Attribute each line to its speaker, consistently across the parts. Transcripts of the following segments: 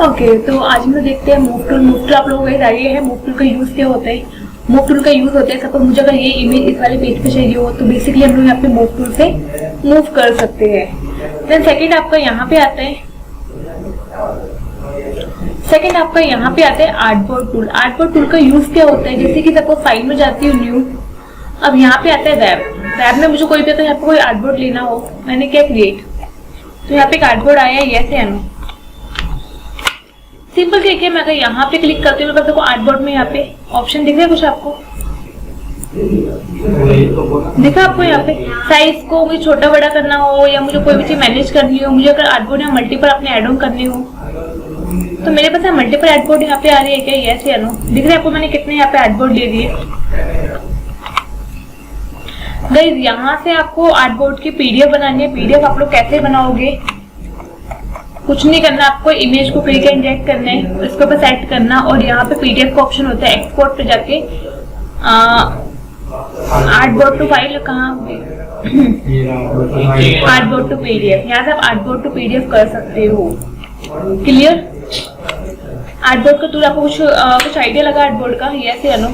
Speaker 1: Okay, तो आज हम लोग देखते हैं मूव टूल। मूव टूल आप लोगों को आइडिया है मूव टूल का यूज़ क्या होता है। मूव टूल का यूज़ होता है, सपोज मुझे अगर ये इमेज इस वाले पेज पे चाहिए हो तो बेसिकली हम लोग यहाँ पे मूव टूल से मूव कर सकते हैं। देन सेकंड आपका यहाँ पे आता है, आर्टबोर्ड टूल। आर्टबोर्ड टूल का यूज़ क्या होता है, जैसे कि सपोज फाइल में जाती हूँ न्यू, अब यहाँ पे आता है वेब में मुझे कोई भी तो यहाँ पे कोई आर्टबोर्ड लेना हो, मैंने क्या क्रिएट, तो यहाँ पे एक आर्टबोर्ड आया है, यस या नो। सिंपल देखिए, मैं अगर यहाँ पे क्लिक करती हूँ देखो आर्टबोर्ड में यहाँ पे ऑप्शन दिख रहा है कुछ आपको, देखा आपको यहाँ पे साइज को मुझे छोटा बड़ा करना हो या मुझे कोई भी चीज मैनेज करनी हो, मुझे अगर आर्टबोर्ड यहाँ मल्टीपल अपने एड ऑन करनी हो तो मेरे पास मल्टीपल आर्टबोर्ड यहाँ पे आ रही है क्या, यस या नो। दिख रहा है आपको मैंने कितने यहाँ पे आर्टबोर्ड ले दिए। गाइस यहाँ से आपको आर्टबोर्ड की पीडीएफ बनानी है। पीडीएफ आप लोग कैसे बनाओगे, कुछ नहीं करना, आपको इमेज को क्लिक एंड ड्रैग करना है, उसके ऊपर सेट करना और यहाँ पे पीडीएफ का ऑप्शन होता है, एक्सपोर्ट पे जाके आर्टबोर्ड टू फाइल, कहाँ आर्टबोर्ड टू पीडीएफ, यहाँ से आप आर्टबोर्ड टू पीडीएफ कर सकते हो। क्लियर। आर्टबोर्ड का टूल आपको कुछ आइडिया लगा आर्टबोर्ड का, यस या नो।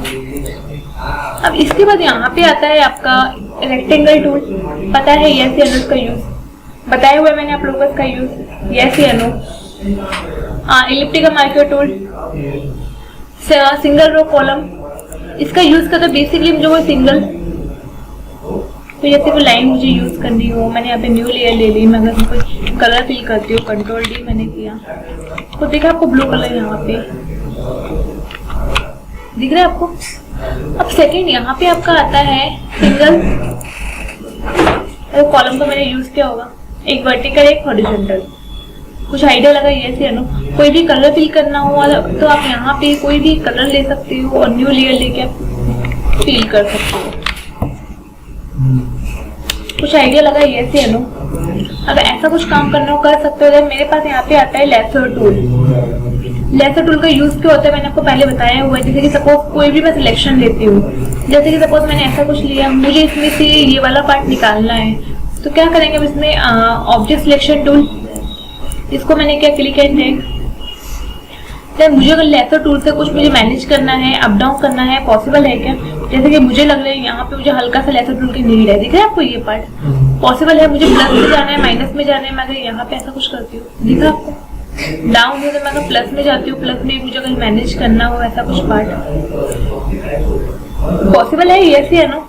Speaker 1: अब इसके बाद यहाँ पे आता है आपका रेक्टेंगल टूल, पता है यस या नो इसका यूज, बताया हुआ है मैंने आप लोगों को इसका यूज, यस या no. Elliptical marker tool, single row column, इसका यूज करता है बेसिकली मुझे वो सिंगल, तो जैसे कोई लाइन मुझे यूज करनी हो, मैंने यहाँ पे न्यू लेयर ले ली, मैं अगर कोई कलर फिल करती हूँ कंट्रोल डी मैंने किया तो देखा आपको ब्लू कलर यहाँ पे दिख रहा है आपको। अब सेकंड यहाँ पे आपका आता है सिंगल कॉलम का मैंने यूज किया होगा, एक वर्टिकल एक हॉरिजॉन्टल, कुछ आइडिया लगा यस या नो। कोई भी कलर फिल करना हो तो आप यहाँ पे कोई भी कलर ले सकते हो और न्यू लेयर लेके आप फिल कर सकते हो। कुछ आइडिया लगा यस या नो। अगर ऐसा कुछ काम करना हो कर सकते हो। मेरे पास यहाँ पे आता है लेसर टूल। लेसर टूल का यूज क्या होता है मैंने आपको पहले बताया हुआ है। जैसे कि सपोज कोई भी मैं सिलेक्शन लेती हूँ, जैसे कि सपोज मैंने ऐसा कुछ लिया, मुझे इसमें से ये वाला पार्ट निकालना है, तो क्या करेंगे इसमें ऑब्जेक्ट सिलेक्शन टूल, इसको मैंने क्या क्लिक एंड ड्रैग। मुझे अगर लेसर टूल से कुछ मुझे मैनेज करना है, अप डाउन करना है, पॉसिबल है क्या। जैसे कि मुझे लग रहा है यहाँ पे मुझे हल्का सा लेसर टूल की नीड है, दिख रहा है आपको ये पार्ट, पॉसिबल है मुझे प्लस में जाना है माइनस में जाना है। मैं अगर यहाँ पे ऐसा कुछ करती हूँ, दिखा आपको डाउन है, तो मैं अगर प्लस में जाती हूँ, प्लस में मुझे अगर मैनेज करना हो ऐसा कुछ पार्ट, पॉसिबल है यस या नो।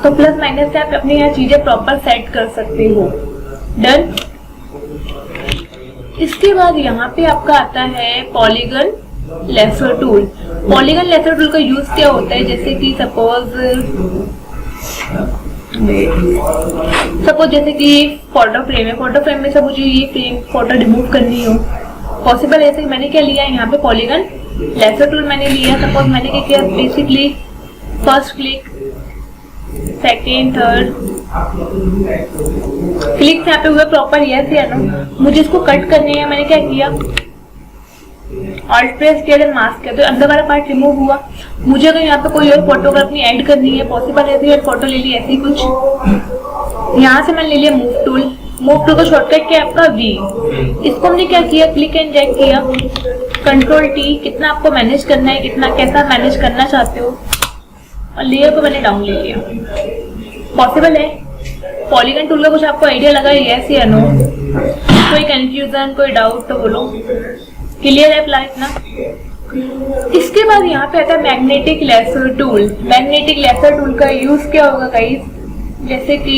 Speaker 1: तो प्लस माइनस से आप अपनी यहाँ चीजें प्रॉपर सेट कर सकते हो। डन। इसके बाद यहाँ पे आपका आता है polygon lasso tool. Polygon lasso tool का यूज क्या होता है, जैसे कि सपोज जैसे कि फोटो फ्रेम है, फोटो फ्रेम में से मुझे ये फ्रेम फोटो रिमूव करनी हो, पॉसिबल है। ऐसे मैंने क्या लिया है यहाँ पे पॉलीगन लेसर टूल मैंने लिया। सपोज मैंने क्या किया, basically first click, second, third click यहाँ पे हुए प्रॉपर यस या नो। मुझे इसको कट करने है, मैंने क्या किया ऑल्ट प्रेस किया, देन मास्क किया, तो अंदर वाला पार्ट रिमूव हुआ। मुझे अगर यहाँ पे कोई और फोटो अगर अपनी ऐड करनी है, पॉसिबल है, तो फोटो ले ली ऐसी कुछ, यहाँ से मैंने ले लिया मूव टूल। मूव टूल का शॉर्टकट क्या है आपका वी, इसको हमने क्या किया क्लिक एंड ड्रैग किया, कंट्रोल टी, कितना आपको मैनेज करना है, कितना कैसा मैनेज करना चाहते हो, और लेयर को मैंने डाउन ले लिया, पॉसिबल है। पॉलीगन टूल का कुछ आपको आइडिया लगा यस या नो। कोई कंफ्यूजन कोई डाउट तो बोलो, क्लियर है प्लान इतना। इसके बाद यहाँ पे आता है magnetic lasso tool. Magnetic lasso tool का यूज क्या होगा गाइस, जैसे कि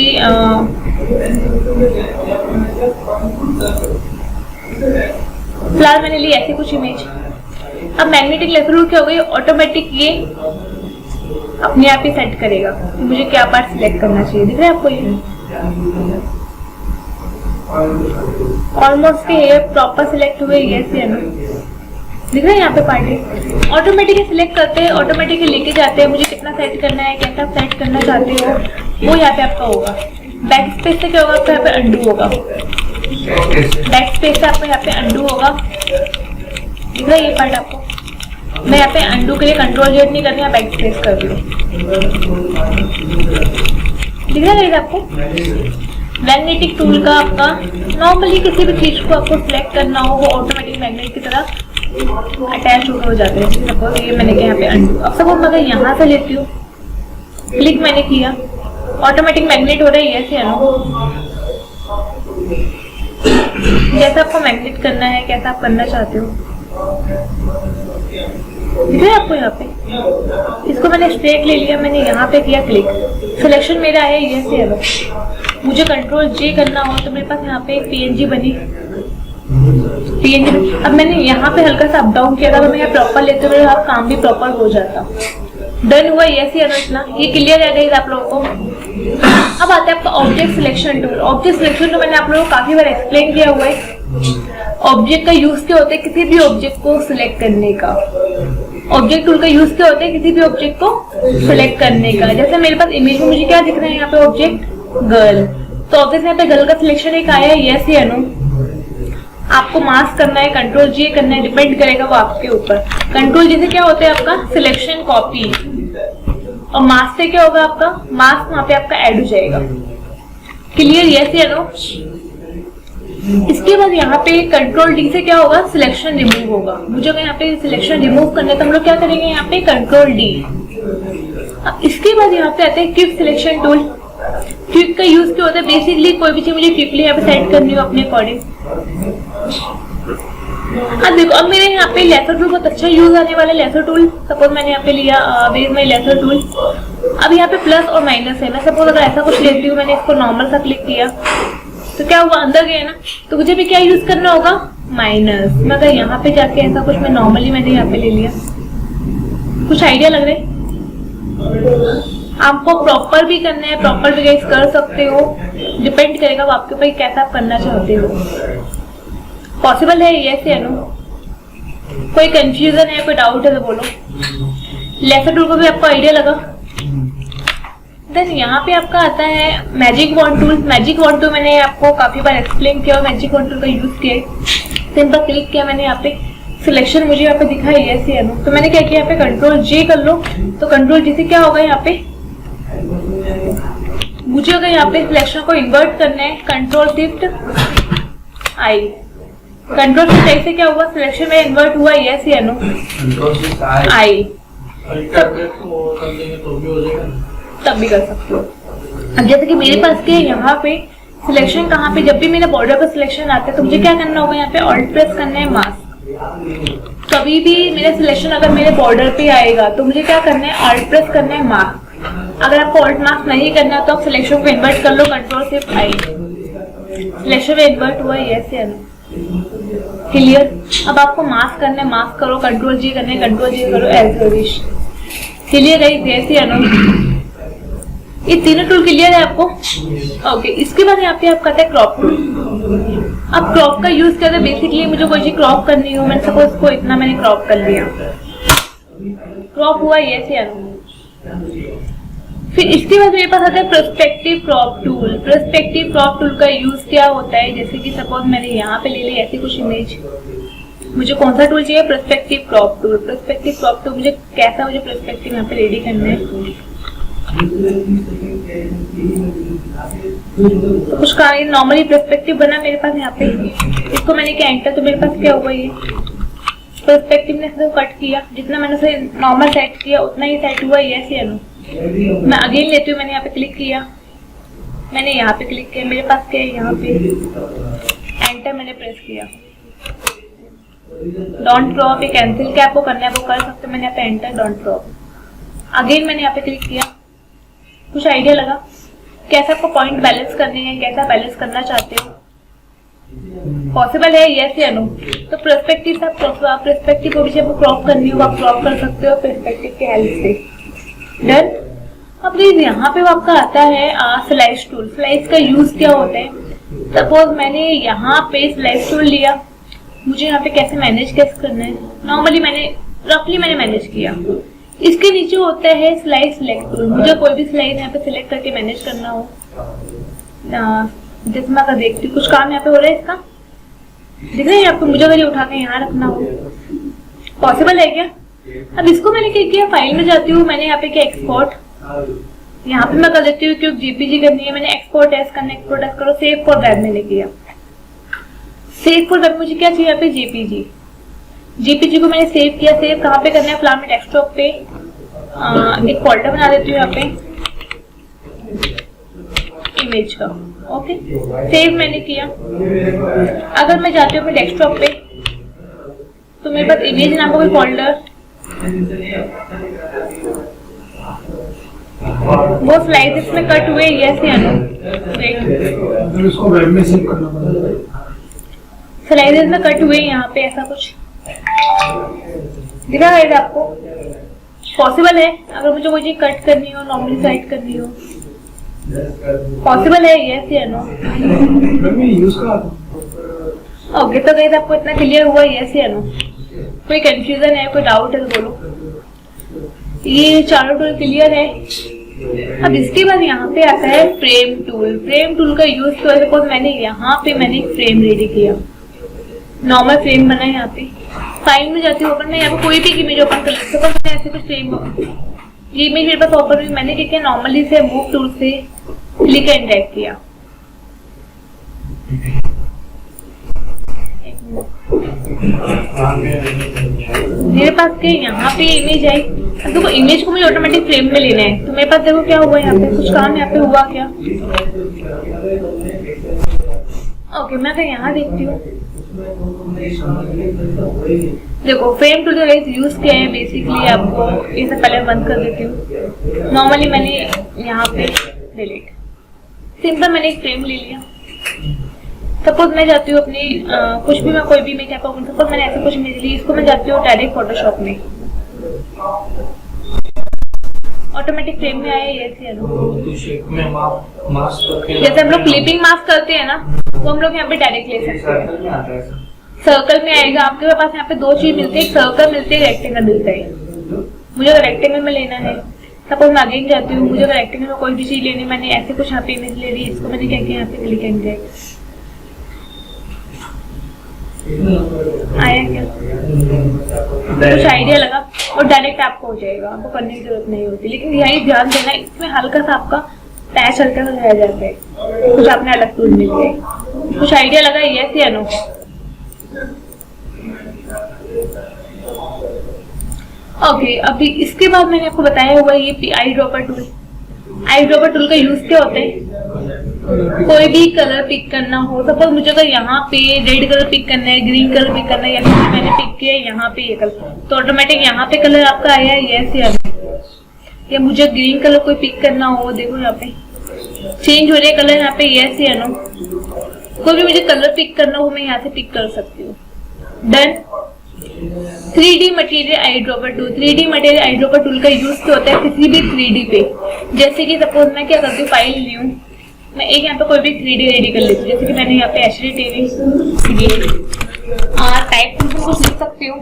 Speaker 1: फिलहाल मैंने ली ऐसी कुछ इमेज। अब मैग्नेटिक लेसर टूल क्या होगा, ऑटोमेटिक ये अपने आप ही सेट करेगा कि मुझे क्या पार्ट सिलेक्ट करना चाहिए। दिख रहा है आपको ये ऑलमोस्ट ये प्रॉपर सिलेक्ट हुए यस या नो, दिख रहा है यहाँ पे पार्ट ऑटोमेटिकली सिलेक्ट करते हैं, ऑटोमेटिकली लेके जाते हैं। मुझे कितना सेट करना है, कैसा सेट करना चाहते हो, वो यहाँ पे आपका होगा। बैक स्पेस से क्या होगा, आपका यहाँ पे अंडू होगा, बैक स्पेस से आपका यहाँ पे अंडू होगा। दिख रहा है ये पार्ट आपको, मैं यहाँ पे अंडू के लिए कंट्रोल जेड नहीं करनी, यहाँ बैक स्पेस कर लो, दिख रहा है आपको। मैग्नेटिक टूल का आपका नॉर्मली किसी भी चीज को आपको सिलेक्ट करना हो वो ऑटोमेटिक मैग्नेट की तरह अटैच हो जाते हैं। सपोज ये मैंने यहाँ पे अब सपोज मैं अगर यहाँ से लेती हूँ, क्लिक मैंने किया, ऑटोमेटिक मैग्नेट हो रहा है, ऐसे है ना। जैसा आपको मैग्नेट करना है, कैसा आप करना चाहते हो, दिख रहा है आपको यहाँ पे। इसको मैंने स्ट्रेट ले लिया, मैंने यहाँ पे किया क्लिक, सिलेक्शन मेरा है ये से है। मुझे कंट्रोल जे करना हो तो मेरे पास यहाँ पे एक पीएनजी बनी, पीएनजी। अब मैंने यहाँ पे हल्का सा अप डाउन किया था, मैं यहाँ प्रॉपर लेते हुए आप काम भी प्रॉपर हो जाता। डन हुआ ये से है इतना, ये क्लियर है गाइस आप लोगों को। अब आता है आपका object selection tool. Object selection tool मैंने आप लोगों को काफी बार एक्सप्लेन किया हुआ है। ऑब्जेक्ट का यूज क्या होता है, किसी भी ऑब्जेक्ट को सिलेक्ट करने का। ऑब्जेक्ट टूल का यूज क्या होता है, किसी भी ऑब्जेक्ट को सिलेक्ट करने का। जैसे मेरे पास इमेज में मुझे क्या दिख रहा है यहाँ पे, ऑब्जेक्ट गर्ल, तो ऑब्जेक्ट यहाँ पे गर्ल का सिलेक्शन एक आया है, यस या नो। आपको मास्क करना है, कंट्रोल जी करना है, डिपेंड करेगा वो आपके ऊपर। कंट्रोल जी से क्या होता है आपका सिलेक्शन कॉपी, और मास्क से क्या होगा आपका मास्क वहां पे आपका ऐड हो जाएगा। क्लियर, यस या नो। इसके बाद यहाँ पे कंट्रोल डी से क्या होगा, सिलेक्शन रिमूव होगा। मुझे अगर यहाँ पे सिलेक्शन रिमूव करना है तो हम लोग क्या करेंगे, यहाँ पे कंट्रोल डी। अब इसके बाद यहाँ पे आते हैं क्विक सिलेक्शन टूल। क्विक का यूज क्या होता है, बेसिकली कोई भी चीज मुझे क्विकली यहाँ पे सेट करनी हो अपने अकॉर्डिंग। अब देखो, अब मेरे यहाँ पे लेसर टूल बहुत अच्छा यूज आने वाला है। लेसर टूल सपोज मैंने यहाँ पे लिया वेयर माई लेसर टूल। अब यहाँ पे प्लस और माइनस है। मैं सपोज अगर ऐसा कुछ लेती हूँ, मैंने इसको नॉर्मल सा क्लिक किया तो क्या हुआ, अंदर गया ना, तो मुझे भी क्या यूज करना होगा, माइनस। मैं अगर यहाँ पे जाके ऐसा कुछ मैं नॉर्मली मैंने यहाँ पे ले लिया, कुछ आइडिया लग रहा है। आपको प्रॉपर भी करना है, प्रॉपर भी गाइस कर सकते हो, डिपेंड करेगा वो आपके ऊपर कैसा आप करना चाहते हो। पॉसिबल है ये से नो। कोई कंफ्यूजन है, कोई डाउट है तो बोलो। लेसर टूल को भी आपको आइडिया लगा। देन यहाँ पे आपका आता है magic wand tool. Magic wand tool मैंने आपको काफी बार एक्सप्लेन किया और मैजिक वॉन्ड टूल का यूज किया। सिंपल क्लिक किया मैंने, यहाँ पे सिलेक्शन मुझे यहाँ पे दिखा यस या नो। तो मैंने क्या किया, यहाँ पे कंट्रोल जे कर लो, तो कंट्रोल जे से क्या होगा, यहाँ पे मुझे अगर यहाँ पे सिलेक्शन को इन्वर्ट करना है, कंट्रोल शिफ्ट आई। कंट्रोल शिफ्ट आई से क्या हुआ, सिलेक्शन में इन्वर्ट हुआ यस या नो, आई। तब भी कर सकते हो। अब जैसे कि मेरे पास के यहाँ पे सिलेक्शन कहाँ पे, जब भी मेरे बॉर्डर पर सिलेक्शन आता है तो मुझे क्या करना होगा, यहाँ पे ऑल्ट प्रेस करना है, मास्क। कभी भी मेरा सिलेक्शन अगर मेरे बॉर्डर पे आएगा तो मुझे क्या करना है, ऑल्ट प्रेस करना है, मास्क। अगर आपको ऑल्ट मास्क नहीं करना तो आप सिलेक्शन को इन्वर्ट कर लो, कंट्रोल शिफ्ट आई। सिलेक्शन में इन्वर्ट हुआ यस या नो, क्लियर। अब आपको मास्क करना है, मास्क करो, कंट्रोल जी करना है, कंट्रोल जी करो, एज यू विश। क्लियर है यस या नो। ये तीनों टूल क्लियर है आपको। ओके, इसके बाद यहाँ पे आपका आता है क्रॉप टूल। अब क्रॉप का यूज करते हैं, बेसिकली मुझे कोई चीज क्रॉप करनी हो, मैंने सपोज को इतना मैंने क्रॉप कर लिया, क्रॉप हुआ यस या नो। फिर इसके बाद मेरे पास आता है perspective crop tool. Perspective crop tool का यूज क्या होता है, जैसे कि सपोज मैंने यहाँ पे ले ली ऐसी कुछ इमेज, मुझे कौन सा टूल चाहिए, perspective crop tool. Perspective crop tool मुझे कैसा, मुझे पर्सपेक्टिव यहाँ पे रेडी करना है। तो कुछ का नॉर्मली पर्सपेक्टिव बना मेरे पास यहाँ पे, इसको मैंने क्या एंटर, तो मेरे पास क्या हुआ, ये पर्सपेक्टिव ने सिर्फ कट किया, जितना मैंने उसे नॉर्मल सेट किया उतना ही सेट हुआ यस या नो। मैं अगेन लेती हूँ, मैंने यहाँ पे क्लिक किया, मैंने यहाँ पे क्लिक किया, मेरे पास क्या है यहाँ पे एंटर मैंने प्रेस किया। डोंट क्रॉप, ये कैंसिल क्या आपको करना है वो कर सकते, मैंने यहाँ पे एंटर डोंट क्रॉप। अगेन मैंने यहाँ पे क्लिक किया, कुछ आइडिया लगा कैसे आपको पॉइंट बैलेंस करने हैं, कैसा बैलेंस करना चाहते हो, पॉसिबल है यस या नो। तो पर्सपेक्टिव से आप पर्सपेक्टिव को भी जब क्रॉप करनी हो आप क्रॉप कर सकते हो पर्सपेक्टिव के हेल्प से। डन। अब यहाँ पे आपका आता है स्लाइस टूल। स्लाइस का यूज क्या होता है, सपोज मैंने यहाँ पे स्लाइस टूल लिया, मुझे यहाँ पे कैसे मैनेज कैसे करना है, नॉर्मली मैंने रफली मैंने मैनेज किया। इसके नीचे होता है स्लाइस सिलेक्ट टूल। मुझे कोई भी स्लाइस यहाँ पे सिलेक्ट करके मैनेज करना हो, जैसे मैं अगर देखती हूँ कुछ काम यहाँ पे हो रहा है, इसका दिख रहा है आपको, मुझे अगर ये उठा के यहाँ रखना हो, पॉसिबल है क्या। अब इसको मैंने क्या किया, फाइल में जाती हूँ, मैंने यहाँ पे क्या एक्सपोर्ट, यहाँ पे मैं कर देती हूँ क्योंकि जेपीजी करनी है, मैंने एक्सपोर्ट एस करना, एक्सपोर्ट एस करो, सेव फॉर वेब मैंने किया। सेव फॉर वेब मुझे क्या चाहिए यहाँ पे, जेपीजी। जेपीजी को मैंने सेव किया। सेव कहाँ पे करना है, फिलहाल मैं डेस्कटॉप पे एक फोल्डर बना देती हूँ यहाँ पे इमेज का। ओके, सेव मैंने किया। अगर मैं जाती हूँ अपने डेस्कटॉप पे तो मेरे पास इमेज नाम का कोई फोल्डर, वो स्लाइड्स में कट हुए, यस या नो, वेट,
Speaker 2: इसको वेब में सेव करना पड़ेगा।
Speaker 1: स्लाइड्स में कट हुए यहाँ पे, ऐसा कुछ दिखा है आपको? पॉसिबल है अगर मुझे कोई चीज कट करनी हो, नॉर्मली साइड करनी हो, पॉसिबल है, यस या नो? ओके, तो गाइस आपको इतना क्लियर हुआ, यस या नो? कोई कंफ्यूजन है, कोई डाउट है तो बोलो। ये चारों टूल क्लियर है। अब इसके बाद यहाँ पे आता है फ्रेम टूल। फ्रेम टूल का यूज किया, सपोज मैंने यहाँ पे मैंने एक फ्रेम रेडी किया, नॉर्मल फ्रेम बना है। यहाँ पे फाइल में जाती हूँ, ओपन में यहाँ पे कोई भी इमेज ओपन कर लेती हूँ। मैंने ऐसे कुछ फ्रेम, ये इमेज मेरे पास ओपन हुई, मैंने क्या किया, नॉर्मली से मूव टूल से क्लिक एंड ड्रैग किया। मेरे पास क्या यहाँ पे इमेज आई, देखो इमेज को मुझे ऑटोमेटिक फ्रेम में लेना है, तो मेरे पास देखो क्या हुआ यहाँ पे, कुछ काम यहाँ पे हुआ क्या? ओके, मैं फिर यहाँ देखती हूँ। देखो फ्रेम टूल का यूज किया है बेसिकली, आपको ये सब पहले बंद कर देती हूँ। नॉर्मली मैंने यहाँ पे डिलीट, सिंपल मैंने एक फ्रेम ले लिया। सपोज मैं जाती हूँ अपनी कुछ भी, मैं कोई भी इमेज यहाँ पर, सपोज मैंने ऐसे कुछ इमेज ली, इसको मैं जाती हूँ डायरेक्ट फोटोशॉप में, ऑटोमेटिक फ्रेम में आया, ये जैसे हम लोग क्लिपिंग मास्क करते हैं ना, वो हम लोग यहाँ पे डायरेक्ट ले सकते हैं। सर्कल में आएगा, आपके पास यहाँ पे दो चीज मिलती है, एक सर्कल मिलती है, रेक्टेंगल मिलता है। मुझे अगर रेक्टेंगल में लेना है, सपोज मैं अगेन जाती हूँ, मुझे अगर रेक्टेंगल में कोई भी चीज लेनी, मैंने ऐसे कुछ यहाँ पे इमेज ले ली, इसको मैंने क्या किया, यहाँ पे क्लिक एंड ड्रैग, आया क्या, कुछ आइडिया लगा, और डायरेक्ट आपको हो जाएगा, आपको करने की जरूरत नहीं होती। लेकिन यही ध्यान देना, इसमें हल्का सा आपका पैच हल्का सा रह जाता है, कुछ आपने अलग टूल मिल गए। कुछ आइडिया लगा, यस या नो? ओके, अभी इसके बाद मैंने आपको बताया हुआ ये eye dropper tool. Eye dropper tool का यूज क्या होता है, कोई भी कलर पिक करना हो, सपोज मुझे अगर यहाँ पे रेड कलर पिक करना है, ग्रीन कलर पिक करना है, या फिर मैंने पिक किया यहाँ पे ये कलर, तो ऑटोमेटिक यहाँ पे कलर आपका आया, यस या नो? या मुझे ग्रीन कलर कोई पिक करना हो, देखो यहाँ पे चेंज हो रहे कलर यहाँ पे, यस या नो? कोई भी मुझे कलर पिक करना हो, मैं यहाँ से पिक कर सकती हूँ। Done. 3D material eye dropper tool. 3D material eye dropper tool का यूज क्या होता है, किसी भी 3D पे, जैसे कि सपोज मैं क्या करती हूँ, फाइल ली हूँ, मैं एक यहाँ पे कोई भी 3D रेडी कर लेती हूँ, जैसे कि मैंने यहाँ पे HDTV टाइप टूल कुछ लिख सकती हूँ।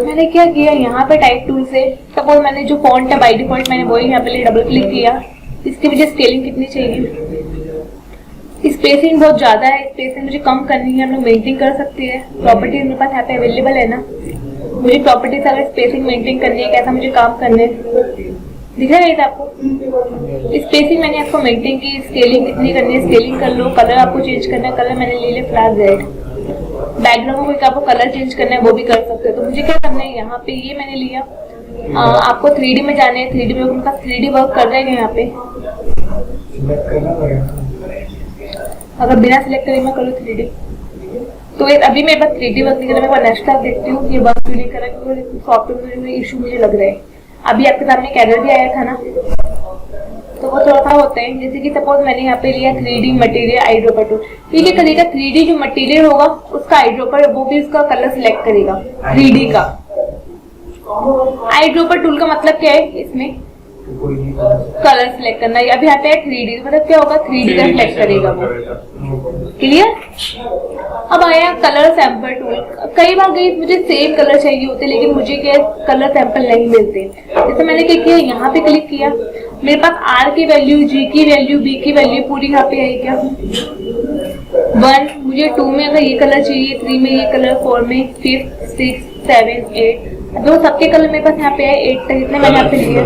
Speaker 1: मैंने क्या किया, यहाँ पे टाइप टूल से सपोज मैंने जो फॉन्ट है बाय डिफॉल्ट मैंने वही यहाँ पे डबल क्लिक किया। इसकी मुझे स्केलिंग कितनी चाहिए, स्पेसिंग बहुत ज्यादा है, स्पेसिंग मुझे कम करनी है, हम लोग मेंटेन कर सकते हैं। प्रॉपर्टीज मेरे पास यहाँ पे अवेलेबल है ना, मुझे प्रॉपर्टीज अगर स्पेसिंग मेंटेन करनी है, कैसा मुझे काम करने दिख रहा है आपको। स्पेसिंग मैंने आपको मेंटेन की, स्केलिंग कितनी करनी है स्केलिंग कर लो, कलर आपको चेंज करना है, कलर मैंने ले लिया फ्लैश रेड, बैकग्राउंड में आपको कलर चेंज करना है वो भी कर सकते हो। तो मुझे क्या करना है, यहाँ पे ये मैंने लिया, आपको 3D में जाने हैं, 3D में उनका 3D वर्क कर रहे हैं यहाँ पे, अगर बिना सिलेक्ट करे मैं करूँ 3D, तो अभी मेरे पास 3D वर्क नहीं कर रहा, मैं नेक्स्ट आप देखती हूँ ये वर्क नहीं कर रहा क्योंकि सॉफ्टवेयर में इशू मुझे लग रहा है। अभी आपके सामने एरर भी आया था ना, तो वो थोड़ा सा होता है। जैसे कि सपोज मैंने यहाँ पे लिया 3D material eye dropper tool, ठीक है, करेगा 3D जो मटेरियल होगा उसका आई ड्रॉपर वो भी उसका कलर सिलेक्ट करेगा 3D का। आई ड्रॉपर टूल का मतलब क्या है, इसमें कलर सिलेक्ट करना है। अभी आता है 3D, मतलब क्या होगा 3D का सिलेक्ट करेगा वो, क्लियर। अब आया कलर सैंपल टूल। कई बार गई मुझे सेम कलर चाहिए होते लेकिन मुझे क्या कलर सैंपल नहीं मिलते। जैसे मैंने क्या किया, यहाँ पे क्लिक किया, मेरे पास R की वैल्यू, G की वैल्यू, B की वैल्यू पूरी यहाँ पे आई क्या, 1 मुझे 2 में अगर ये कलर चाहिए, 3 में ये कलर, 4 में, 5, 6, 7, 8, तो सबके कलर मेरे पास यहाँ पे है 8 तक, इतने मैंने यहाँ पे लिए।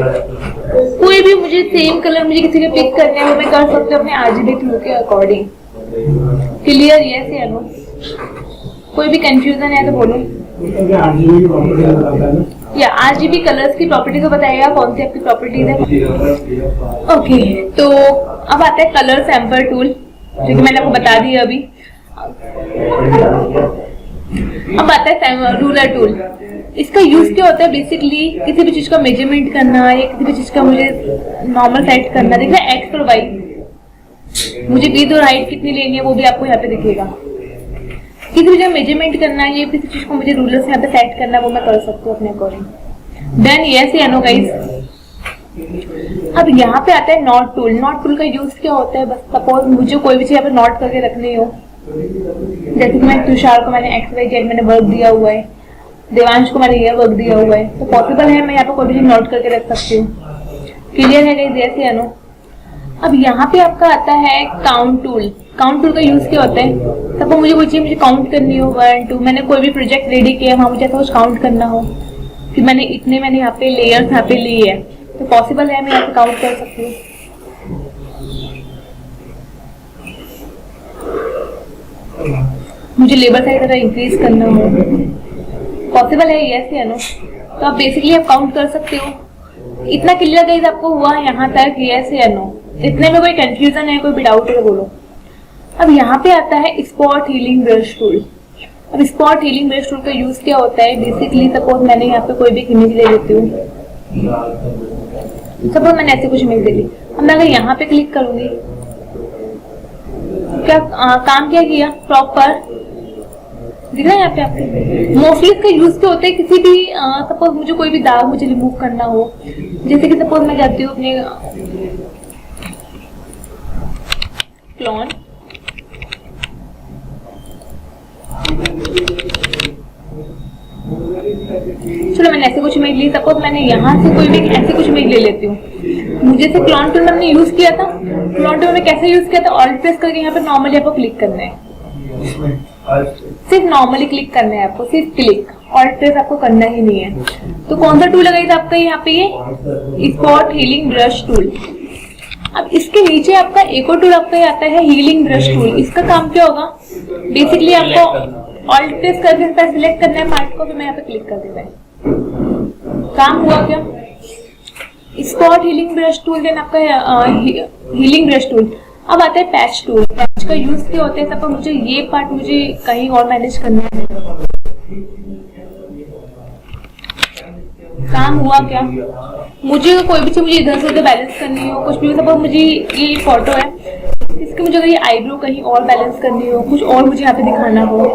Speaker 1: कोई भी मुझे सेम कलर मुझे किसी के पिक करने हैं वो मैं कर सकती हूँ अपने RGB थ्रू के अकॉर्डिंग। क्लियर? यस या नो? कोई भी कंफ्यूजन है तो बोलो। या RGB कलर्स की प्रॉपर्टी तो बताइएगा कौन सी आपकी प्रॉपर्टीज है। ओके, तो अब आता है कलर सैंपल टूल, जो कि मैंने आपको बता दिया अभी। अब आता है रूलर टूल। इसका यूज क्या होता है? बेसिकली किसी भी चीज का मेजरमेंट करना या किसी भी चीज का मुझे नॉर्मल सेट करना, देखना एक्स और वाई, मुझे विड्थ और हाइट कितनी लेनी है वो भी आपको यहाँ पे दिखेगा। किसी भी जगह मेजरमेंट करना है या किसी चीज को मुझे रूलर से यहाँ पे सेट करना है वो मैं कर सकती हूँ अपने अकॉर्डिंग। देन यस या नो गाइस? अब यहाँ पे आता है नॉट टूल। नॉट टूल का यूज क्या होता है? बस सपोज मुझे कोई भी चीज यहाँ पे नोट करके रखनी हो, जैसे कि मैं तुषार को मैंने XYZ मैंने वर्क दिया हुआ है, देवांश को मैंने ये वर्क दिया हुआ है, तो पॉसिबल है मैं यहाँ पे कोई भी चीज नोट करके रख सकती हूँ। क्लियर है गाइस? यस या नो? अब यहाँ पे आपका आता है काउंट टूल। काउंट टूल का यूज क्या होता है? सपोज मुझे कोई चीज मुझे काउंट करनी हो, 1 2, मैंने कोई भी प्रोजेक्ट रेडी किया, वहाँ मुझे ऐसा कुछ काउंट करना हो कि मैंने इतने मैंने यहाँ पे लेयर्स यहाँ पे लिए है, तो पॉसिबल है मैं यहाँ पे काउंट कर सकती हूँ। मुझे लेबर साइज अगर इंक्रीज करना हो, पॉसिबल है? यस या नो? तो आप बेसिकली आप काउंट कर सकते हो। इतना क्लियर गाइस आपको हुआ यहाँ तक? यस या नो? इतने में कोई कंफ्यूजन है, कोई भी डाउट है तो बोलो। अब यहाँ पे आता है स्पॉट हीलिंग ब्रश टूल। अब स्पॉट हीलिंग ब्रश टूल का यूज क्या होता है? बेसिकली सपोज मैंने यहाँ पे कोई भी इमेज ले लेती हूँ, सपोज मैंने ऐसे कुछ इमेज ले ली। अब मैं अगर यहाँ पे क्लिक करूंगी, क्या काम क्या किया? प्रॉपर दिख रहा है यहाँ पे आपको। मोस्टली इसका यूज क्या होता है? किसी भी सपोज मुझे कोई भी दाग मुझे रिमूव करना हो, जैसे कि सपोज मैं जाती हूँ अपने क्लोन, चलो मैंने ऐसे कुछ इमेज ली, सपोज मैंने यहाँ से कोई भी ऐसे कुछ इमेज ले लेती हूँ। मुझे से क्लोन टूल मैंने यूज किया था, क्लोन टूल में कैसे यूज किया था? ऑल्ट प्रेस करके यहाँ पे नॉर्मली आपको क्लिक करना है, सिर्फ नॉर्मली क्लिक करना है आपको, सिर्फ क्लिक, ऑल्ट प्रेस आपको करना ही नहीं है। तो कौन सा टूल लगाई था आपका यहाँ पे? ये स्पॉट हीलिंग ब्रश टूल। अब इसके नीचे आपका एक और टूल आपका आता है हीलिंग ब्रश टूल। इसका काम क्या होगा? बेसिकली आपको ऑल्ट प्रेस करके सिलेक्ट करना है पार्ट को, फिर मैं यहाँ पे क्लिक कर देना है। काम हुआ क्या? Spot healing brush tool, then आपका हीलिंग ब्रश टूल। अब आता है पैच टूल। पैच का यूज क्या होता है? सपोज मुझे ये पार्ट मुझे कहीं और मैनेज करना है, काम हुआ क्या? मुझे कोई भी चीज मुझे इधर से उधर बैलेंस करनी हो, कुछ भी, सपोज मुझे ये फोटो है, इसके मुझे अगर ये आईब्रो कहीं और बैलेंस करनी हो, कुछ और मुझे यहाँ पे दिखाना हो,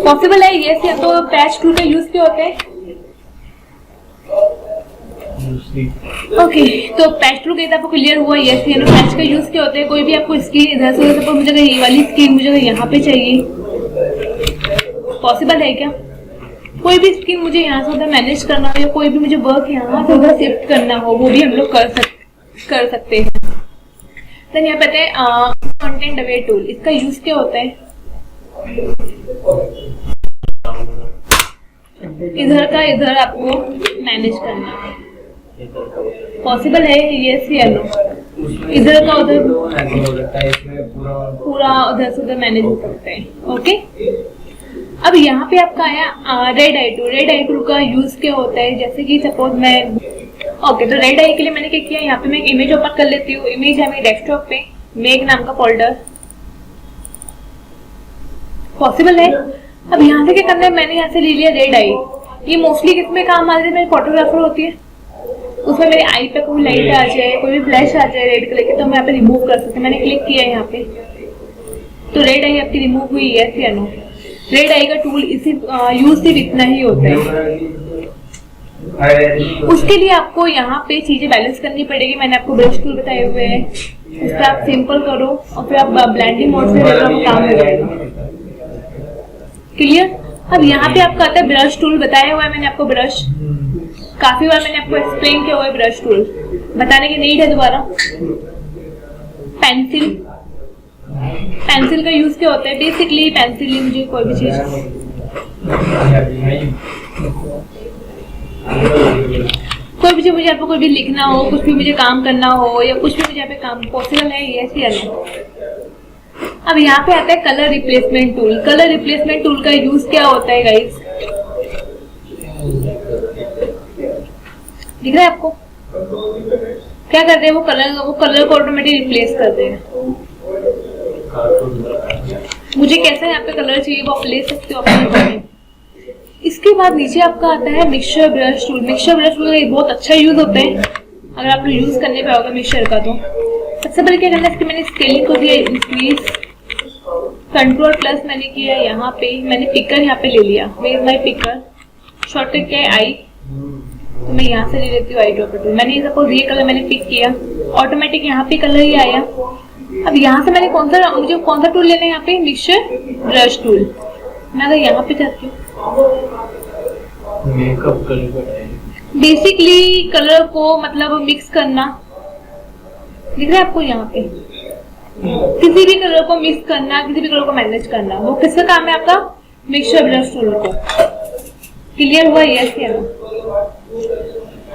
Speaker 1: पॉसिबल है? यस या? तो पैच टूल का यूज क्या होता है? ओके, तो पैच टूल का आपको क्लियर हुआ? यस या नो? पैच का यूज क्या होता है? कोई भी आपको स्क्रीन इधर से उधर, मुझे अगर ये वाली स्क्रीन मुझे अगर यहाँ पे चाहिए, पॉसिबल है क्या? कोई भी स्क्रीन मुझे यहाँ से उधर मैनेज करना हो या कोई भी मुझे वर्क यहाँ से उधर शिफ्ट करना हो, वो भी हम लोग कर सकते हैं। तो यहाँ पे है कंटेंट अवे टूल। इसका यूज क्या होता है? इधर का इधर आपको मैनेज करना है, पॉसिबल है? यस या नो? इधर का उधर पूरा उधर से उधर मैनेज हो सकता है। ओके, अब यहाँ पे आपका आया red I tool. Red I tool का यूज क्या होता है? जैसे कि सपोज मैं तो रेड आई के लिए मैंने क्या किया, यहाँ पे मैं एक इमेज ओपन कर लेती हूँ। इमेज है मेरे डेस्कटॉप पे, मेक नाम का फोल्डर, पॉसिबल है? अब यहाँ से क्या करना है? मैंने यहाँ से ले लिया रेड आई। ये मोस्टली किसमें काम आती है? मेरी फोटोग्राफर होती है, उसमें मेरे आई पे कोई लाइट आ जाए, कोई भी फ्लैश आ जाए रेड कलर की, तो मैं यहाँ पे रिमूव कर सकती हूँ। मैंने क्लिक किया है यहाँ पे, तो रेड आई आपकी रिमूव हुई। यस या नो? रेड आई का टूल इसी यूज सिर्फ इतना ही होता है। उसके लिए आपको यहाँ पे चीजें बैलेंस करनी पड़ेगी। मैंने आपको ब्रश टूल बताए हुए हैं, इस पर आप सिंपल करो और फिर आप ब्लेंडिंग मोड से काम हो जाएगा। क्लियर? अब यहाँ पे आपका आता है ब्रश टूल। बताया हुआ है मैंने आपको ब्रश, काफी बार मैंने आपको एक्सप्लेन किया हुआ है ब्रश टूल, बताने की नीड है दोबारा? पेंसिल, पेंसिल का यूज क्या होता है? बेसिकली पेंसिल ही मुझे कोई भी चीज, मुझे यहाँ पे कोई भी लिखना हो, कुछ भी मुझे काम करना हो या कुछ भी मुझे यहाँ पे काम पॉसिबल है, ये ऐसे नो। अब यहाँ पे आता है colour replacement tool. Colour replacement tool का यूज क्या होता है गाइस? दिख रहा है आपको? क्या करते हैं वो कलर को ऑटोमेटिक रिप्लेस करते हैं। मुझे कैसा यहाँ पे कलर चाहिए वो आप ले सकते हो अपने। इसके बाद नीचे आपका आता है mixture brush tool. Mixture brush tool का बहुत अच्छा यूज होता है अगर आप यूज करने पे होगा मिक्सचर का। तो सबसे पहले क्या करना है, इसकी मैंने स्केलिंग को दिया इंक्रीज, कंट्रोल प्लस मैंने किया यहाँ पे, मैंने पिकर यहाँ पे ले लिया। वेयर माई पिकर, शॉर्टकट क्या है आई, तो मैं यहाँ से ले लेती हूँ आई ड्रॉपर टूल। मैंने सपोज ये कलर मैंने पिक किया, ऑटोमेटिक यहाँ पे कलर ही आया। अब यहाँ से मैंने मुझे कौन सा टूल लेना है यहाँ पे? Mixture brush tool. मैं अगर यहाँ पे जाती हूँ,
Speaker 2: मेकअप कलर,
Speaker 1: बेसिकली कलर को मतलब मिक्स करना, दिख रहा है आपको यहाँ पे? किसी भी कलर को मिक्स करना, किसी भी कलर को मैनेज करना, वो किसका काम है आपका? मिक्सचर ब्रश टूल को। क्लियर हुआ? यस या नो?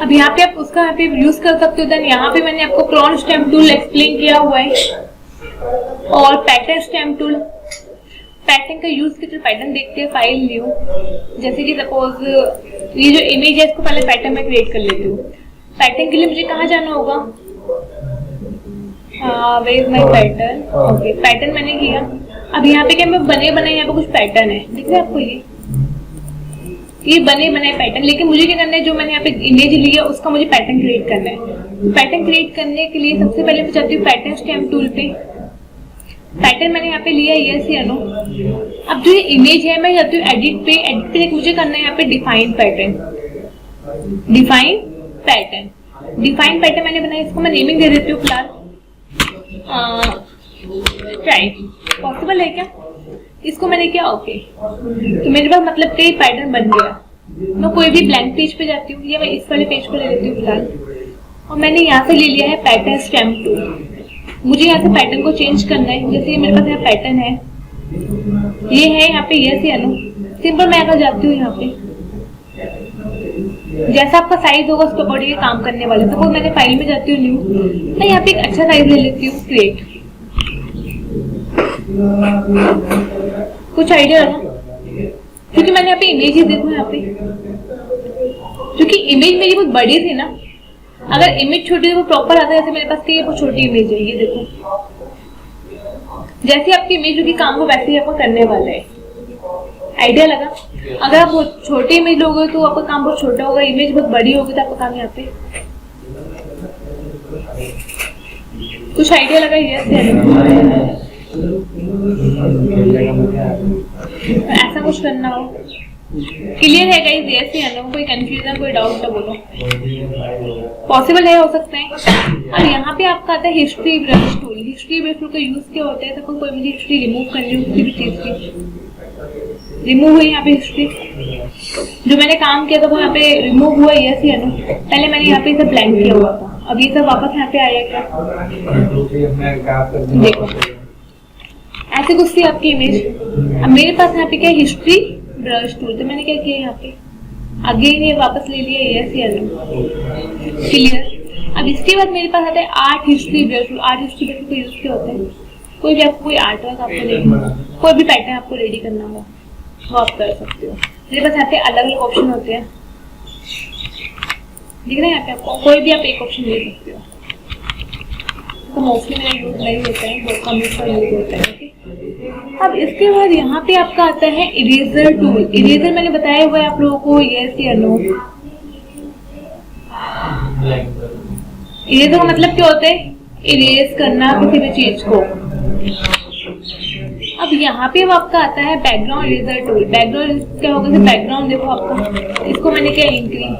Speaker 1: अब यहाँ पे आप उसका यहाँ पे यूज कर सकते हो। देन यहाँ पे मैंने आपको क्रेयॉन स्टैम्प टूल एक्सप्लेन किया हुआ है और पैटर्न स्टैम्प टूल। पैटर्न का यूज करके पैटर्न देखते हैं फाइल न्यू, जैसे कि सपोज ये जो इमेज है इसको पहले पैटर्न में क्रिएट कर लेती हूँ। पैटर्न के लिए मुझे कहाँ जाना होगा? Where my pattern, okay pattern मैंने किया। अब यहाँ पे क्या मैं बने बनाए यहाँ पे कुछ पैटर्न है, दिख रहा है आपको? ये बने बनाए पैटर्न, लेकिन मुझे क्या करना है, जो मैंने यहाँ पे इमेज लिया उसका मुझे पैटर्न क्रिएट करना है। पैटर्न क्रिएट करने के लिए सबसे पहले मैं जाती हूँ पैटर्न स्टैम्प टूल पे। पैटर्न मैंने यहाँ पे लिया, यस या नो? अब जो ये इमेज है मैं जाती हूँ एडिट पे। एडिट पे मुझे करना है यहाँ पे डिफाइन पैटर्न। डिफाइन पैटर्न मैंने बनाया, इसको मैं नेमिंग दे देती हूँ फिलहाल ट्राइब। पॉसिबल है क्या? इसको मैंने किया ओके, तो मेरे पास मतलब कई पैटर्न बन गया। मैं कोई भी ब्लैंक पेज पे जाती हूँ या मैं इस वाले पेज को ले लेती हूँ फिलहाल, और मैंने यहाँ से ले लिया है पैटर्न स्टैम्प टूल। मुझे यहाँ से पैटर्न को चेंज करना है। जैसे मेरे पास यहाँ पैटर्न है, ये है यहाँ पे, यस या नो? सिंपल मैं अगर जाती हूँ यहाँ पे, जैसा आपका साइज होगा उसके अकॉर्डिंग काम करने वाले। सपोज मैंने फाइल में जाती हूँ न्यू, मैं यहाँ पे एक अच्छा साइज ले लेती हूँ, क्रिएट। कुछ आइडिया ना, क्योंकि मैंने यहाँ पे इमेज देखो यहाँ पे, क्योंकि इमेज मेरी बहुत बड़ी थी ना। अगर इमेज छोटी है वो प्रॉपर आता है, जैसे मेरे पास की ये बहुत छोटी इमेज है, ये देखो। जैसे आपकी इमेज होगी काम को वैसे ही आपको करने वाला है। आइडिया लगा? अगर आप बहुत छोटी इमेज लोगे तो आपका काम बहुत छोटा होगा, इमेज बहुत बड़ी होगी तो आपका काम यहाँ पे। कुछ आइडिया लगा? यस ऐसा कुछ करना हो। क्लियर है गाइस? यस या नो? कोई कंफ्यूजन, कोई डाउट तो बोलो। पॉसिबल है, हो सकता है। और यहाँ पे आपका आता है history brush tool. History brush tool का यूज क्या होता है? तो कोई मुझे हिस्ट्री रिमूव करनी हो किसी भी चीज की, रिमूव हुई यहाँ पे हिस्ट्री। जो मैंने काम किया था वो यहाँ पे रिमूव हुआ, यस या नो? पहले मैंने यहाँ पे सब ब्लैंक किया हुआ था, अब ये सब वापस यहाँ पे आया क्या? देखो ऐसे कुछ थी आपकी इमेज। अब मेरे पास यहाँ पे क्या हिस्ट्री ब्रश टूल, तो मैंने क्या किया यहाँ पे अगेन ये वापस ले लिया, यस या नो? क्लियर? अब इसके बाद मेरे पास आता है art history brush tool. Art history brush tool का यूज क्या होता है? कोई भी आपको कोई आर्ट वर्क आपको रेडी, कोई भी पैटर्न आपको रेडी करना हो वो आप कर सकते हो। मेरे पास यहाँ पे अलग अलग ऑप्शन होते हैं, दिख रहे हैं यहाँ पे आपको? कोई भी आप एक ऑप्शन ले सकते हो। तो मोस्टली मेरा यूज नहीं होता है, बहुत कम इसका यूज होता है। अब इसके बाद यहाँ पे आपका आता है इरेजर टूल। इरेजर मैंने बताया हुआ है आप लोगों को, यस या नो? इरेजर का मतलब क्या होता है? इरेज करना किसी भी चीज को। अब यहाँ पे आपका आता है बैकग्राउंड इरेजर टूल। बैकग्राउंड क्या होगा? बैकग्राउंड देखो आपका, इसको मैंने क्या इंक्रीज,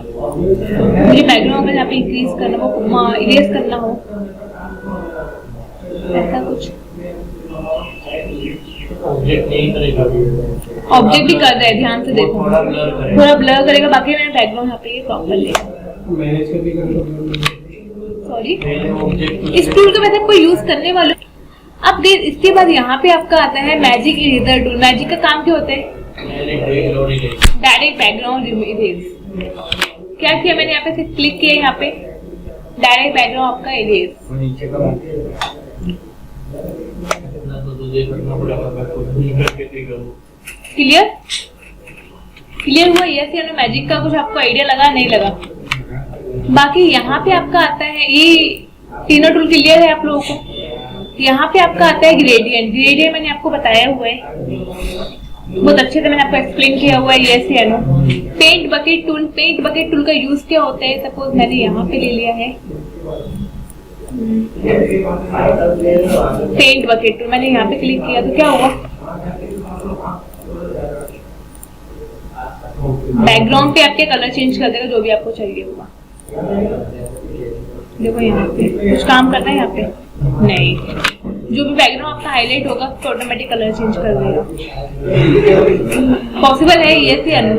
Speaker 1: मुझे बैकग्राउंड में यहाँ पे इंक्रीज करना हो, इरेज करना हो, ऐसा कुछ। ऑब्जेक्ट भी कर रहे हैं, ध्यान से देखो, थोड़ा ब्लर करेगा। बाकी मैंने बैकग्राउंड यहाँ पे प्रॉपर लिया। सॉरी, इस टूल का वैसे आपको यूज करने वाले। अब इसके बाद यहाँ पे आपका आता है मैजिक इरेजर टूल। मैजिक का काम क्या होता है? Direct background erase. क्या किया मैंने यहाँ पे क्लिक किया, यहाँ पे डायरेक्ट बैकग्राउंड आपका इरेज। क्लियर क्लियर हुआ? यस या नो? मैजिक का कुछ आपको आइडिया लगा? नहीं लगा? बाकी यहाँ पे आपका आता है, ये तीनों टूल क्लियर है आप लोगों को? यहाँ पे आपका आता है ग्रेडियंट। ग्रेडियंट मैंने आपको बताया हुआ है, बहुत अच्छे से मैंने आपको एक्सप्लेन किया हुआ है, यस या no? Paint bucket tool. Paint bucket tool का यूज क्या होता है? सपोज मैंने यहाँ पे ले लिया है पेंट बकेट टूल, मैंने यहाँ पे क्लिक किया तो क्या हुआ? बैकग्राउंड पे आपके कलर चेंज कर देगा, जो भी आपको चाहिए होगा। देखो यहाँ पे कुछ काम करना है, यहाँ पे नहीं, जो भी बैकग्राउंड आपका हाईलाइट होगा तो ऑटोमेटिक कलर चेंज कर देगा। पॉसिबल है? यस या नो?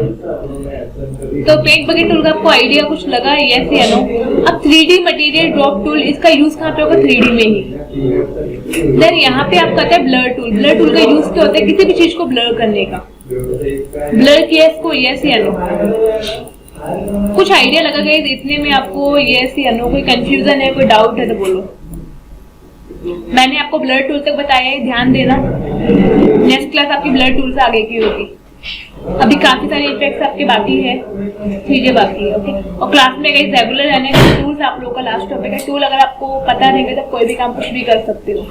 Speaker 1: तो पेंट बकेट टूल का आपको आइडिया कुछ लगा? यस या नो? अब 3D मटेरियल ड्रॉप टूल, इसका यूज कहाँ पे होगा? 3D में ही। देन यहाँ पे आपका आता है ब्लर टूल। ब्लर टूल का यूज क्या होता है? किसी भी चीज को ब्लर करने का। ब्लर किया इसको, यस या नो? कुछ आइडिया लगा गया इतने में आपको? यस या नो? कोई कंफ्यूजन है, कोई डाउट है तो बोलो। मैंने आपको ब्लर टूल तक बताया है, ध्यान देना। नेक्स्ट क्लास आपकी ब्लर टूल से आगे की होगी। अभी काफी सारे इफेक्ट्स आपके बाकी है, चीजें बाकी है, ओके। और क्लास में कहीं रेगुलर रहने का टूल्स आप लोगों का लास्ट टॉपिक है। टूल अगर आपको पता रहेगा तो कोई भी काम कुछ भी कर सकते हो।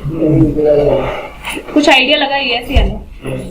Speaker 1: कुछ आइडिया लगा? यस या नो?